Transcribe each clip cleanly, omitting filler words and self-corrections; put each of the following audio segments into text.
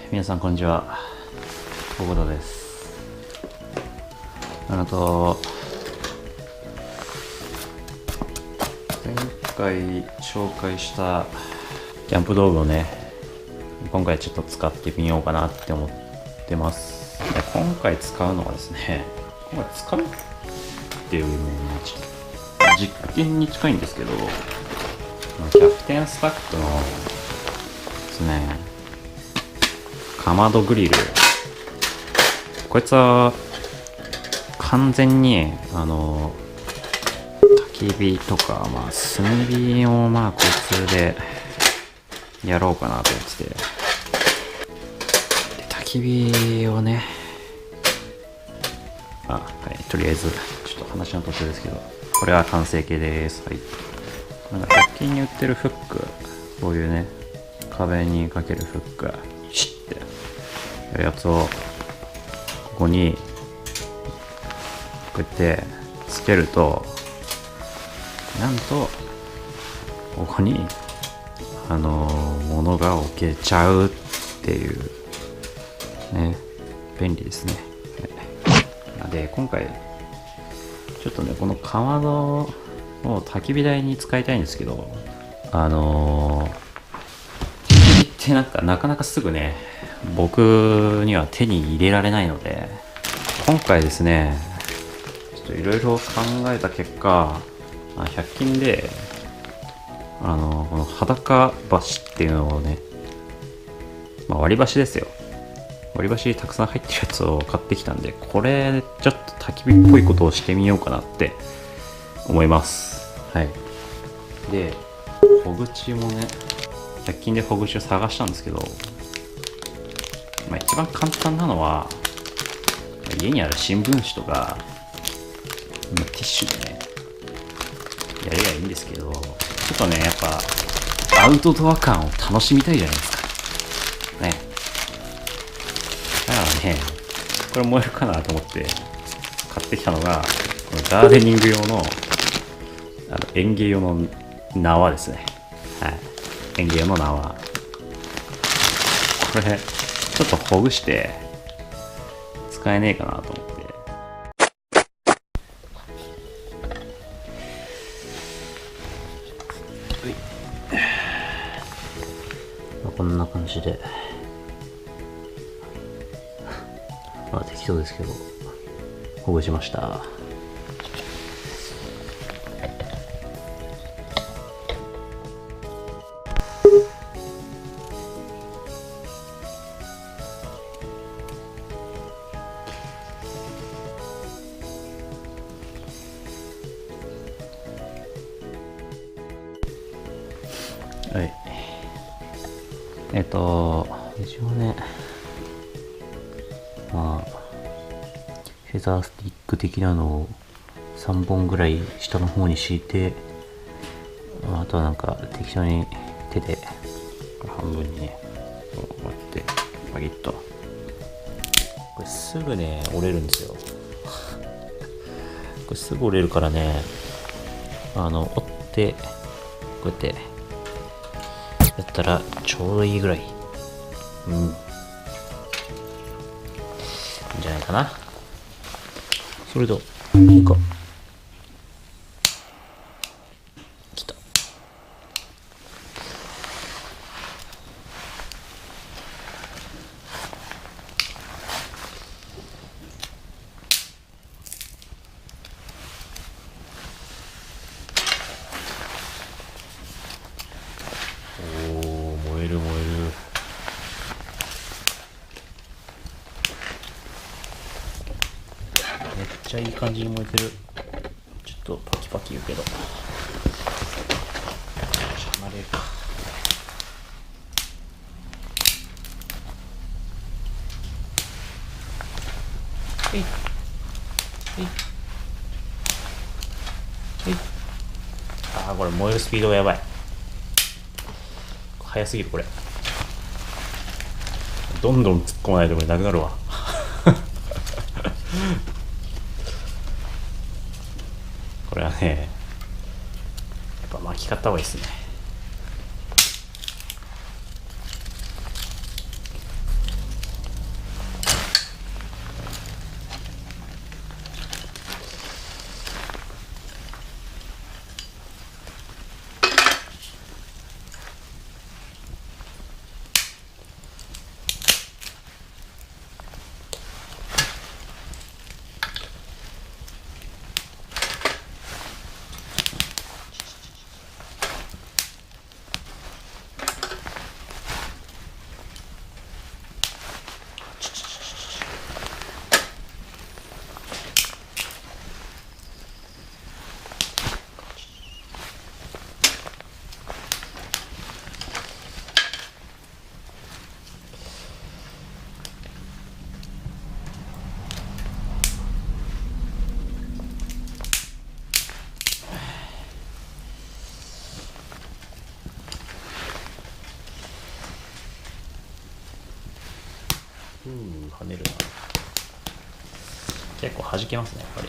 皆さんこんにちは、小久保です。前回紹介したキャンプ道具をね、今回ちょっと使ってみようかなって思ってます。で今回使うのはですね、今回使うっていうね、実験に近いんですけど、キャプテンスタックのですね、かまどグリル、こいつは完全に焚き火とか、炭火をこいつでやろうかなと思ってて、焚き火をね、はい、とりあえずちょっと話の途中ですけど、これは完成形です。はい、なんか100均に売ってるフック、こういうね、壁にかけるフック、シッてやるやつをここにこうやってつけると、なんとここに物が置けちゃうっていうね、便利ですね。で今回ちょっとね、このかまどを焚き火台に使いたいんですけど、焚き火ってなかなかすぐね、僕には手に入れられないので、今回ですね、ちょっといろいろ考えた結果、100均でこの裸箸っていうのをね、割り箸ですよ、割り箸たくさん入ってるやつを買ってきたんで、これちょっと焚き火っぽいことをしてみようかなって思います。はい。でほぐしもね、100均でほぐしを探したんですけど、一番簡単なのは家にある新聞紙とかティッシュでねやればいいんですけど、ちょっとね、やっぱアウトドア感を楽しみたいじゃないですかね。だからね、これ燃えるかなと思って買ってきたのが、このガーデニング用の園芸用の縄ですね。はい、園芸用の縄、これちょっとほぐして使えねえかなと思って、こんな感じで適当ですけどほぐしました。はい、一応ね、フェザースティック的なのを3本ぐらい下の方に敷いて、あとは適当に手で半分にね、こうやってバギッと、これすぐね折れるんですよ。これすぐ折れるからね、折ってこうやってやったらちょうどいいぐらい、いいんじゃないかな。それときた。燃える。めっちゃいい感じに燃えてる。ちょっとパキパキ言うけど離れるか。これ燃えるスピードがやばい。速すぎる。これどんどん突っ込まないとこれなくなるわ。これはね、やっぱ巻き方はいいっすね。跳ねるな。結構弾けますね、やっぱり。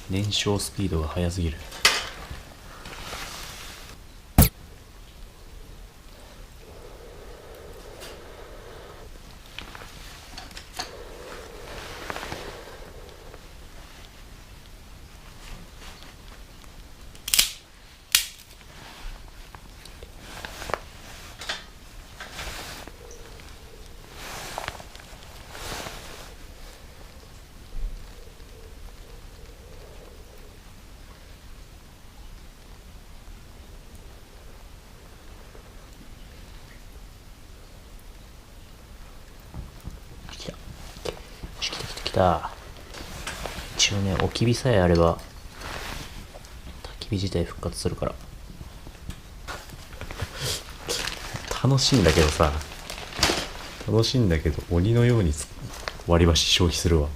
燃焼スピードが速すぎる。来た。一応ね、置き火さえあれば焚き火自体復活するから。楽しいんだけどさ、鬼のように割り箸消費するわ。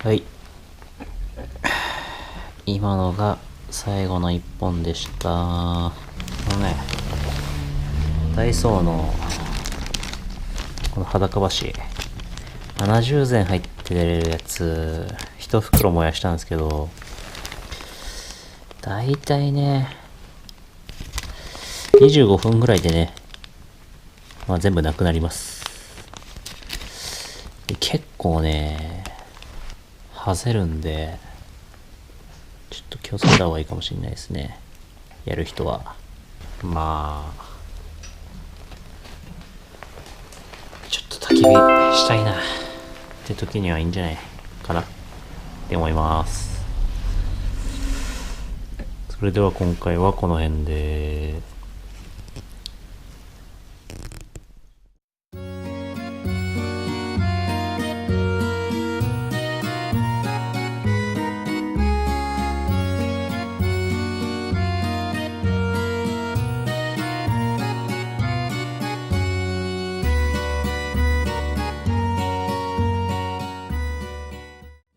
はい。今のが最後の一本でした。このね、ダイソーのこの裸箸、70膳入ってるやつ、一袋燃やしたんですけど、だいたいね、25分ぐらいでね、まあ全部なくなります。で結構ね、はぜるんで、ちょっと気をつけた方がいいかもしれないですね。やる人は。まあ、ちょっと焚き火したいなって時にはいいんじゃないかなって思います。それでは今回はこの辺で。